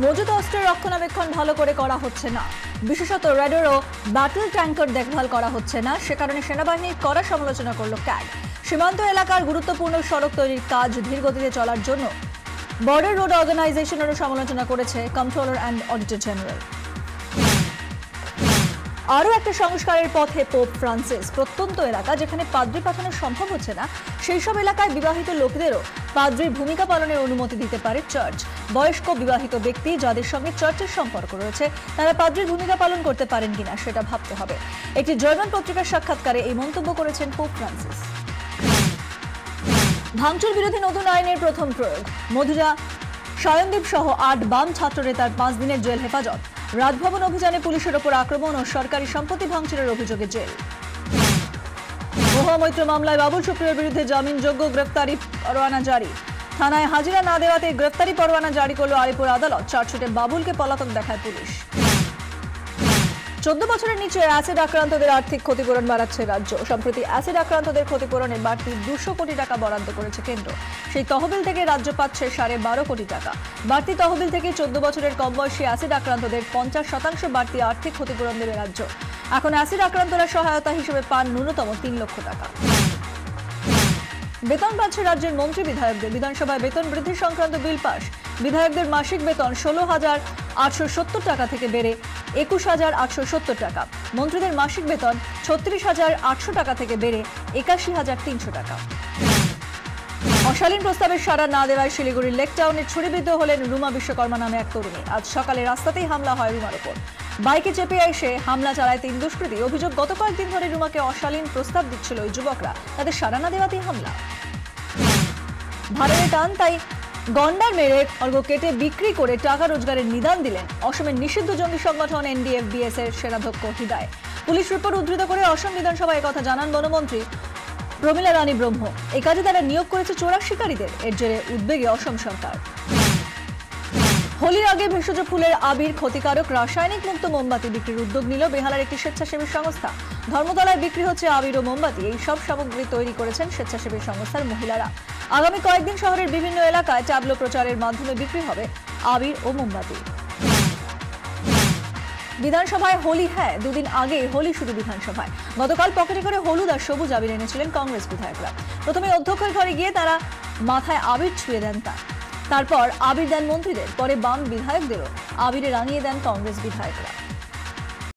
মজুত অস্ত্রের রক্ষণাবেক্ষণ ভালো করে করা হচ্ছে না, বিশেষত রেডার ও ব্যাটল ট্যাঙ্কার দেখভাল করা হচ্ছে না। সে কারণে সেনাবাহিনীর কড়া সমালোচনা করল ক্যাগ। সীমান্ত এলাকার গুরুত্বপূর্ণ সড়ক তৈরির কাজ ধীরগতিতে চলার জন্য বর্ডার রোড অর্গানাইজেশনেরও সমালোচনা করেছে কন্ট্রোলার অ্যান্ড অডিটর জেনারেল। আরও একটা সংস্কারের পথে পোপ ফ্রান্সিস। প্রত্যন্ত এলাকা যেখানে পাদ্রি পাঠানো সম্ভব হচ্ছে না, সেই সব এলাকায় বিবাহিত লোকদেরও পাদ্রির ভূমিকা পালনের অনুমতি দিতে পারে চার্চ। বয়স্ক বিবাহিত ব্যক্তি যাদের সঙ্গে চার্চের সম্পর্ক রয়েছে তারা পাদ্রির ভূমিকা পালন করতে পারেন কিনা সেটা ভাবতে হবে। একটি জার্মান পত্রিকার সাক্ষাৎকারে এই মন্তব্য করেছেন পোপ ফ্রান্সিস। ভাঙচুর বিরোধী নতুন আইনের প্রথম প্রয়োগ। মধুরা স্বয়ংদীপ সহ 8 বাম ছাত্র নেতার 5 দিনের জেল হেফাজত। রাজভবন অভিযানে পুলিশের ওপর আক্রমণ ও সরকারি সম্পত্তি ভাঙচুরের অভিযোগে জেল। মহামৈত্র মামলায় বাবুল সুপ্রিয়র বিরুদ্ধে জামিনযোগ্য গ্রেফতারি পরোয়ানা জারি। থানায় হাজিরা না দেওয়াতে গ্রেফতারি পরোয়ানা জারি করল আলিপুর আদালত। চার্জশিটে বাবুলকে পলাতক দেখায় পুলিশ। 14 বছরের নিচে অ্যাসিড আক্রান্তদের আর্থিক ক্ষতিপূরণ বাড়াচ্ছে রাজ্য। সম্প্রতি অ্যাসিড আক্রান্তদের ক্ষতিপূরণে বাড়তি 200 কোটি টাকা বরাদ্দ করেছে কেন্দ্র। সেই তহবিল থেকে রাজ্য পাচ্ছে 12.5 কোটি টাকা। বাড়তি তহবিল থেকে 14 বছরের কম বয়সী অ্যাসিড আক্রান্তদের 50% বাড়তি আর্থিক ক্ষতিপূরণ দেবে রাজ্য। এখন অ্যাসিড আক্রান্তরা সহায়তা হিসেবে পান ন্যূনতম 3 লক্ষ টাকা। বেতন পাচ্ছে রাজ্যের মন্ত্রী বিধায়কদের। বিধানসভায় বেতন বৃদ্ধি সংক্রান্ত বিল পাস। বিধায়কদের মাসিক বেতন 16,870 টাকা থেকে বেড়ে 21,870 টাকা। মন্ত্রীদের মাসিক বেতন 36,800 টাকা থেকে বেড়ে 81,300 টাকা। অশালীন প্রস্তাবের সাড়া না দেওয়ায় শিলিগুড়ির লেক টাউনে ছুরিবিদ্ধ হলেন রুমা বিশ্বকর্মা নামে এক তরুণী। আজ সকালে রাস্তাতেই হামলা হয় রুমার ওপর। বাইকে চেপে এসে হামলা চালায় 3 দুষ্কৃতী। অভিযোগ, গত কয়েকদিন ধরে রুমাকে অশালীন প্রস্তাব দিচ্ছিল ওই যুবকরা, তাদের সাড়া না দেওয়াতেই হামলা। ভাড়ারে টান, তাই গন্ডার মেরে খড়গ কেটে বিক্রি করে টাকা রোজগারের নিদান দিলেন অসমের নিষিদ্ধ জঙ্গি সংগঠন NDFBS এর সেনাধ্যক্ষ হৃদয়। পুলিশ রিপোর্ট উদ্ধৃত করে অসম বিধানসভায় একথা জানান বনমন্ত্রী প্রমীলা রানী ব্রহ্ম। এই কাজে তারা নিয়োগ করেছে চোরা শিকারীদের। এর জেরে উদ্বেগে অসম সরকার। হোলির আগে ভেষজ ফুলের আবির ক্ষতিকারক রাসায়নিক মুক্ত মোমবাতি বিক্রির উদ্যোগ নিল বেহালার একটি স্বেচ্ছাসেবী সংস্থা। ধর্মতলায় বিক্রি হচ্ছে আবির ও মোমবাতি। এই সব সামগ্রী তৈরি করেছেন স্বেচ্ছাসেবী সংস্থার মহিলারা। আগামী কয়েকদিন শহরের বিভিন্ন এলাকায় ট্যাবলো প্রচারের মাধ্যমে বিক্রি হবে আবির ও মোমবাতি। বিধানসভায় হোলি, হ্যাঁ, 2 দিন আগে হোলি শুরু বিধানসভায়। গতকাল পকেটে করে হলুদ আর সবুজ আবির এনেছিলেন কংগ্রেস বিধায়করা। প্রথমে অধ্যক্ষের ঘরে গিয়ে তারা মাথায় আবির ছুঁয়ে দেন তারপর আবির দেন মন্ত্রীদের। পরে বাম বিধায়কদেরও আবিরে রাঙিয়ে দেন কংগ্রেস বিধায়করা।